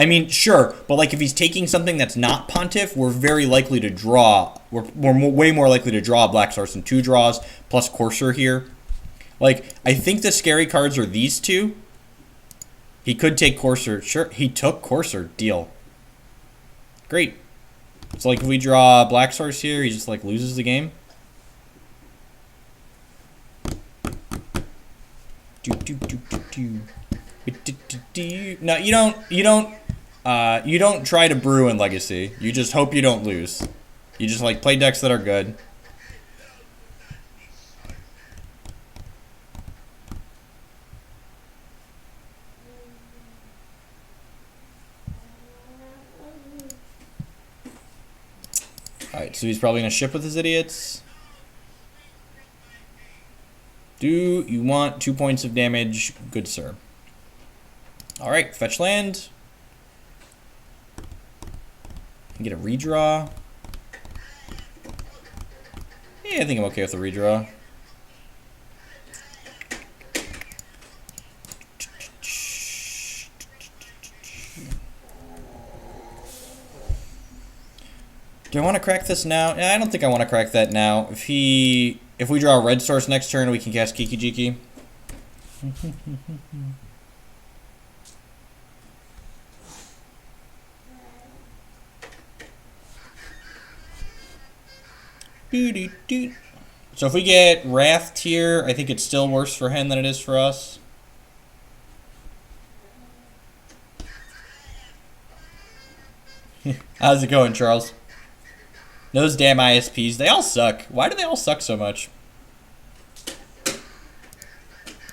I mean, sure, but like if he's taking something that's not Pontiff, we're very likely to draw. We're way more likely to draw Black Source than 2 draws plus Courser here. Like, I think the scary cards are these two. He could take Courser. Sure, he took Courser. Deal. Great. So, like, if we draw Black Source here, he just, like, loses the game. No, you don't try to brew in Legacy. You just hope you don't lose. You just, like, play decks that are good. Alright, so he's probably going to ship with his idiots. Do you want 2 points of damage? Good sir. Alright, fetch land. Get a redraw. Yeah, I think I'm okay with the redraw. Do I want to crack this now? I don't think I want to crack that now. If we draw a red source next turn, we can cast Kiki Jiki. So if we get Wrathed here, I think it's still worse for him than it is for us. How's it going, Charles? Those damn ISPs, they all suck. Why do they all suck so much?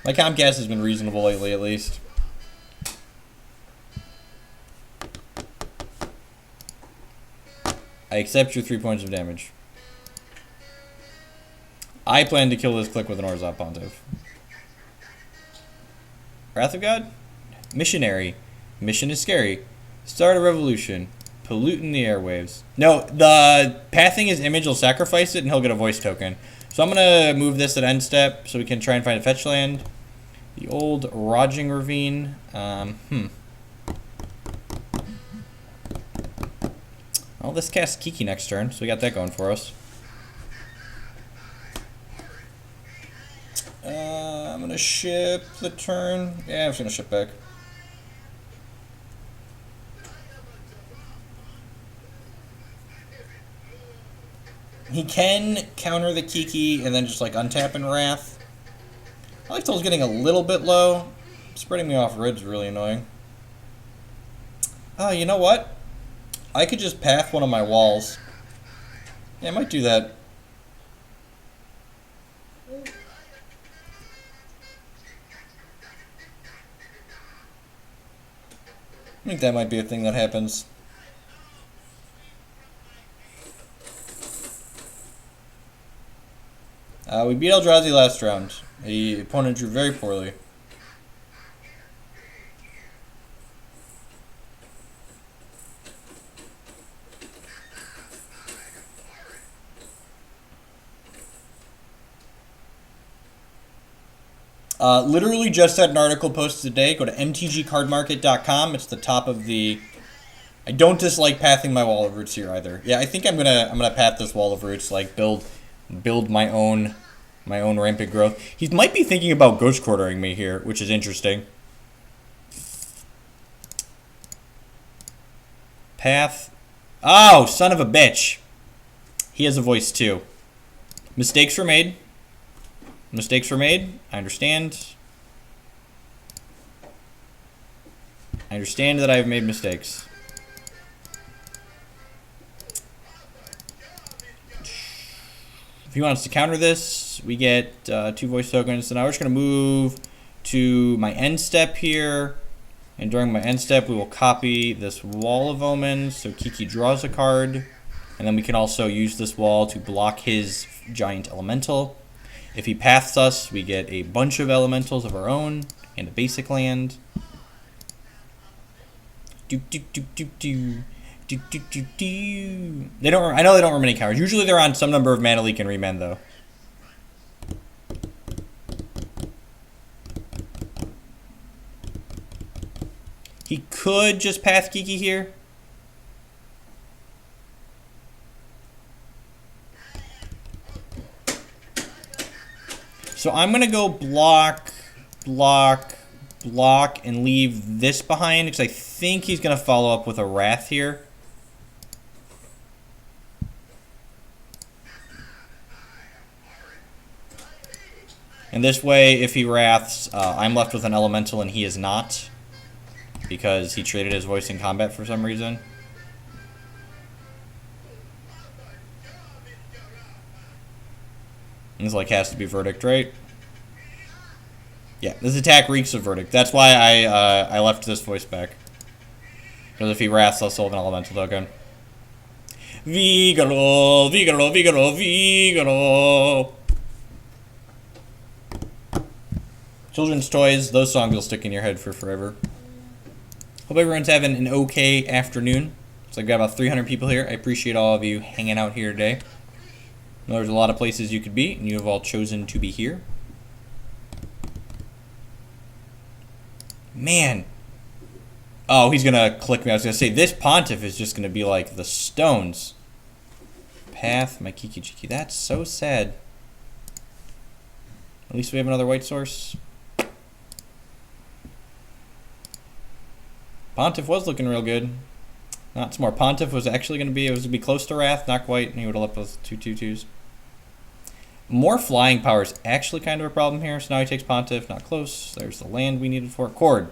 My Comcast has been reasonable lately, at least. I accept your 3 points of damage. I plan to kill this click with an Orzhov Pontiff. Wrath of God? Missionary. Mission is scary. Start a revolution. Polluting the airwaves. No, the pathing his image will sacrifice it and he'll get a voice token. So I'm going to move this at end step so we can try and find a fetch land. The old Rajing Ravine. Well, this casts Kiki next turn, so we got that going for us. I'm going to ship the turn. Yeah, I'm just going to ship back. He can counter the Kiki and then just like untap and Wrath. I like Toll's getting a little bit low. Spreading me off red's really annoying. Oh, you know what? I could just path one of my walls. Yeah, I might do that. I think that might be a thing that happens. We beat Eldrazi last round. The opponent drew very poorly. Literally just had an article posted today. Go to mtgcardmarket.com. It's the top of the... I don't dislike pathing my Wall of Roots here either. Yeah, I think I'm gonna path this Wall of Roots, like build my own rampant growth. He might be thinking about ghost quartering me here, which is interesting. Path. Oh, son of a bitch. He has a voice too. Mistakes were made. Mistakes were made. I understand. I understand that I have made mistakes. If he wants to counter this, we get 2 voice tokens. So now we're just going to move to my end step here. And during my end step, we will copy this Wall of Omens. So Kiki draws a card. And then we can also use this wall to block his giant elemental. If he paths us, we get a bunch of elementals of our own and a basic land. I know they don't remove any counters. Usually they're on some number of mana leak and remand though. He could just path Kiki here. So I'm going to go block, block, block, and leave this behind because I think he's going to follow up with a Wrath here. And this way, if he Wraths, I'm left with an Elemental and he is not, because he traded his voice in combat for some reason. And this like has to be Verdict, right? Yeah, this attack reeks of Verdict. That's why I left this voice back. Because if he Wraths, I'll solve an Elemental token. Vigoro, Vigoro, Vigoro, Vigoro. Children's toys, those songs will stick in your head for forever. Hope everyone's having an okay afternoon. So I've got about 300 people here. I appreciate all of you hanging out here today. I know there's a lot of places you could be, and you have all chosen to be here. Man. Oh, he's going to click me. I was going to say, this Pontiff is just going to be like the stones. Path, my Kiki Chiki. That's so sad. At least we have another white source. Pontiff was looking real good. Not some more. Pontiff was actually going to be, it was going to be close to Wrath, not quite, and he would have left with 2/2/2s. More flying power is actually kind of a problem here, so now he takes Pontiff, not close. There's the land we needed for it. Chord.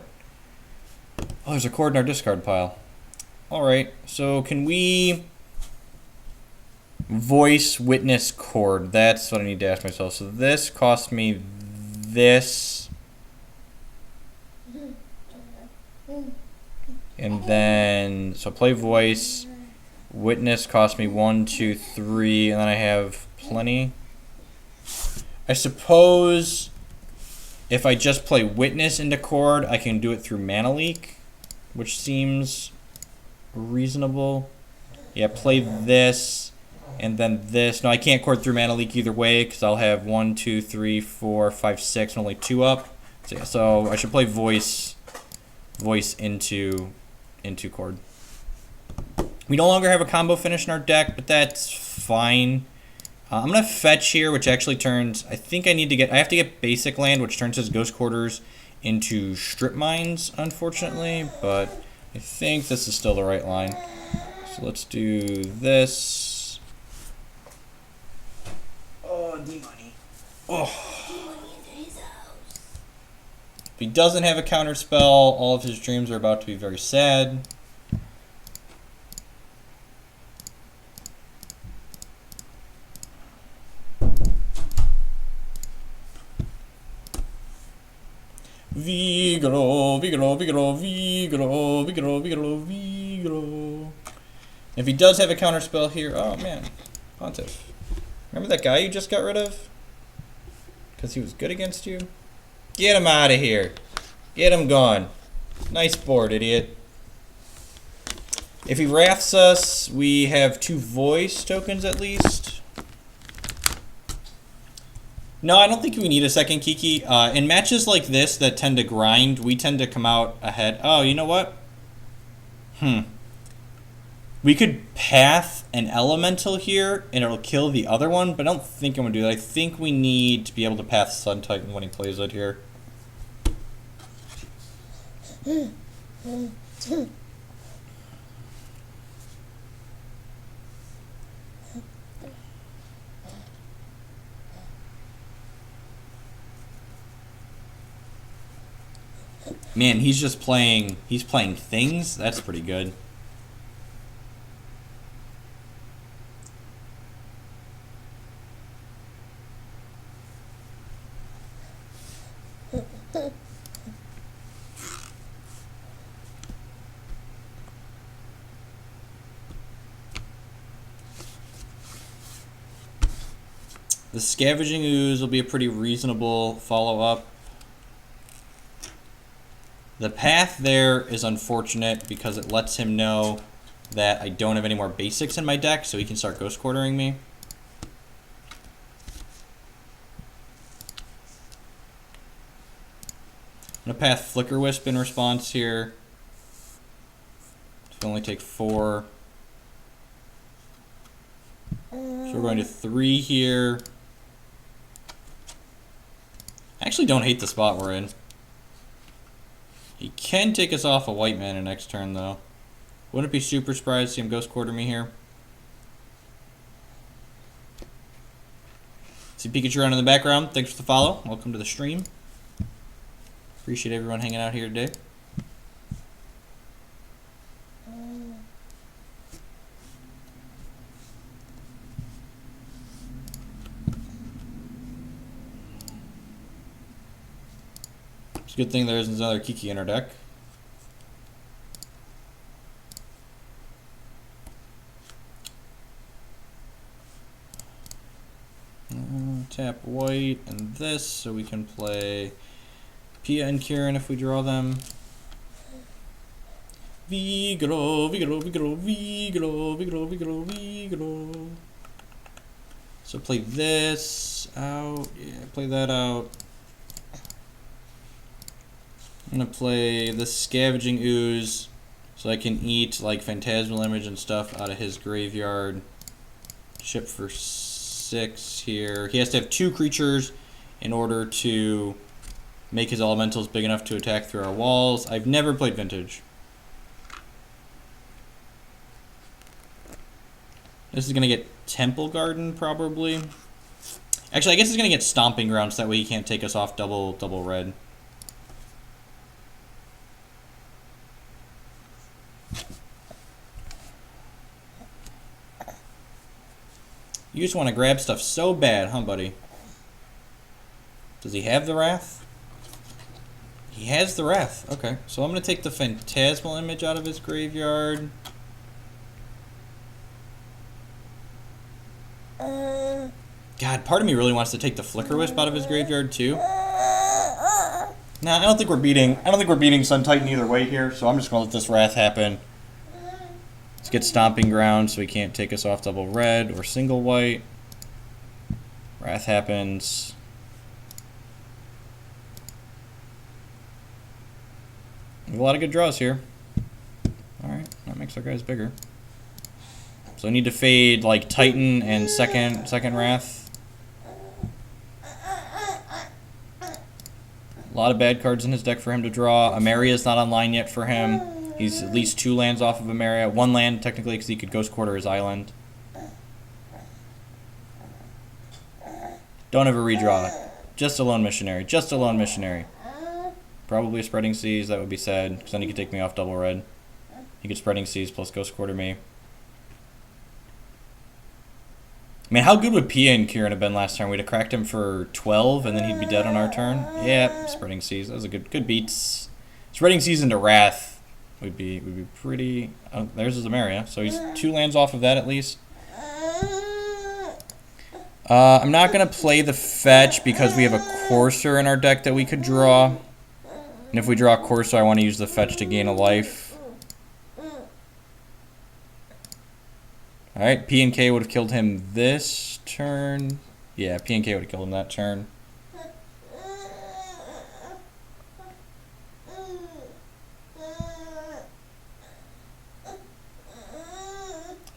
Oh, there's a Chord in our discard pile. Alright, so can we voice witness Chord? That's what I need to ask myself. So this cost me this. And then, so play voice. Witness cost me 1, 2, 3, and then I have plenty. I suppose if I just play Witness into Chord, I can do it through Mana Leak, which seems reasonable. Yeah, play this, and then this. No, I can't Chord through Mana Leak either way, because I'll have 1, 2, 3, 4, 5, 6, and only 2 up. So yeah, so I should play voice into Chord. We no longer have a combo finish in our deck, but that's fine. I'm going to fetch here, which actually turns, I think I have to get basic land, which turns his Ghost Quarters into Strip Mines, unfortunately, but I think this is still the right line. So let's do this. Oh, D-Money. Oh. If he doesn't have a counter spell, all of his dreams are about to be very sad. Vigoro, Vigoro, Vigoro, Vigoro, Vigoro, Vigoro, Vigoro. If he does have a counter spell here, oh man, Pontiff. Remember that guy you just got rid of? Because he was good against you? Get him out of here. Get him gone. Nice board, idiot. If he Wraths us, we have 2 voice tokens at least. No, I don't think we need a second Kiki. In matches like this that tend to grind, we tend to come out ahead. Oh, you know what? We could path an Elemental here, and it'll kill the other one, but I don't think I'm going to do that. I think we need to be able to path Sun Titan when he plays it here. Man, he's playing things. That's pretty good. The Scavenging Ooze will be a pretty reasonable follow-up. The path there is unfortunate because it lets him know that I don't have any more basics in my deck, so he can start Ghost Quartering me. I'm going to path Flicker Wisp in response here. We only take 4. So we're going to 3 here. I actually don't hate the spot we're in. He can take us off a white mana next turn, though. Wouldn't be super surprised to see him ghost quarter me here. See Pikachu around in the background. Thanks for the follow. Welcome to the stream. Appreciate everyone hanging out here today. It's a good thing there isn't another Kiki in our deck. Tap white and this so we can play Pia and Kieran if we draw them. Vigoro, Vigoro, Vigoro, Vigoro, Vigoro, Vigoro, Vigoro. So play this out. Yeah, play that out. I'm gonna play this Scavenging Ooze so I can eat like Phantasmal Image and stuff out of his graveyard. Chip for 6 here. He has to have 2 creatures in order to make his elementals big enough to attack through our walls. I've never played Vintage. This is going to get Temple Garden, probably. Actually, I guess it's going to get Stomping Grounds, so that way he can't take us off double red. You just want to grab stuff so bad, huh, buddy? Does he have the Wrath? He has the Wrath. Okay, so I'm going to take the Phantasmal Image out of his graveyard. God, part of me really wants to take the Flicker Wisp out of his graveyard too. Nah, I don't think we're beating Sun Titan either way here, so I'm just gonna let this Wrath happen. Let's get Stomping Ground so he can't take us off double red or single white. Wrath happens. We have a lot of good draws here. Alright, that makes our guys bigger. So I need to fade like Titan and second Wrath. A lot of bad cards in his deck for him to draw. Ameria's not online yet for him. He's at least 2 lands off of Ameria. 1 land technically because he could ghost quarter his island. Don't ever redraw. Just a Lone Missionary. Just a Lone Missionary. Probably a Spreading Seas. That would be sad because then he could take me off double red. He could Spreading Seas plus ghost quarter me. I mean, how good would Pia and Kieran have been last turn? We'd have cracked him for 12, and then he'd be dead on our turn. Yeah, Spreading Seas. That was a good beats. Spreading Seas into Wrath would be pretty. Oh, there's his Ameria. So he's 2 lands off of that at least. I'm not gonna play the fetch because we have a Courser in our deck that we could draw, and if we draw a Courser, I want to use the fetch to gain a life. Alright, P and K would have killed him this turn. Yeah, P and K would have killed him that turn.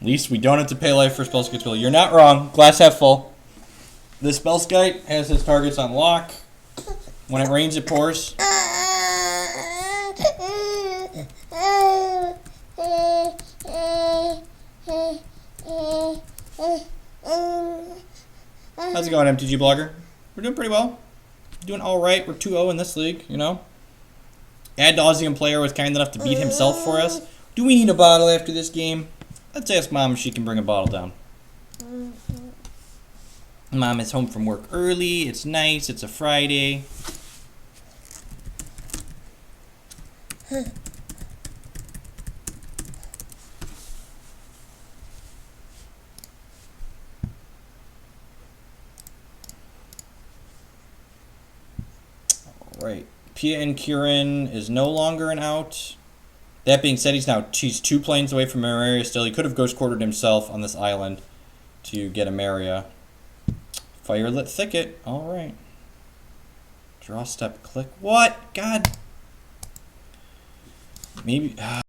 At least we don't have to pay life for Spellskite's Will. You're not wrong. Glass half full. This Spellskite has his targets on lock. When it rains, it pours. How's it going, MTG Blogger? We're doing pretty well. Doing alright. We're 2-0 in this league, you know. Ad Nauseam player was kind enough to beat himself for us. Do we need a bottle after this game? Let's ask Mom if she can bring a bottle down. Mom is home from work early. It's nice. It's a Friday. Right. Pia and Kieran is no longer an out. That being said, he's 2 planes away from Ameria still. He could have ghost quartered himself on this island to get Ameria. Firelit Thicket. Alright. Draw step click. What? God. Maybe.